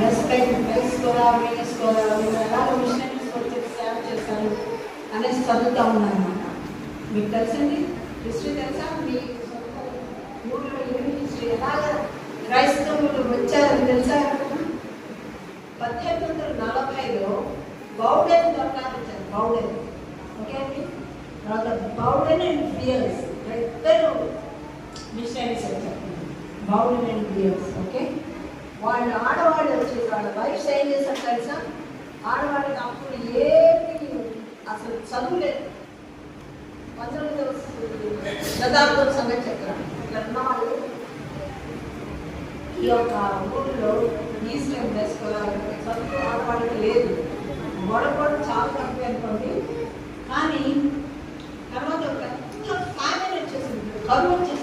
Respect తెలుసుకోవాలి, వేసుకోవాలి, మీరు ఎలాగ మిషనరీస్ వచ్చి సేవ చేస్తారు అనేసి చదువుతూ ఉన్నారన్నమాట. మీకు తెలుసండి హిస్టరీ తెలుసా? మీ ఊళ్ళో ఏమి హిస్టరీ ఎలాగ క్రైస్తవులు వచ్చారని తెలుసా? 1840లో బౌడెన్ దొరకారు. బౌడెన్ ఓకే అండి. తర్వాత బౌడెన్ అండ్ బియర్స్ ఇద్దరు మిషనరీస్ వచ్చారు. Bowden and beers okay. వాళ్ళు ఆడవాళ్ళు వచ్చేసి వాళ్ళ వైఫ్స్ ఏం చేశారు తెలుసా? ఆడవాళ్ళకి అప్పుడు ఏమి అసలు చదువు లేదు. 19వ శతాబ్దం సంగతి చెప్తారు. ఇక్కడ ఉన్న వాళ్ళు ఈ యొక్క ఊళ్ళో ఈస్టర్న్ వేసుకోవాలంటే చదువు ఆడవాళ్ళకి లేదు. గొడవ చాలా తక్కువ అనుకోండి. కానీ తర్వాత ఒక పెద్ద ఫ్యామిలీ వచ్చేసింది, కరువు వచ్చేసింది.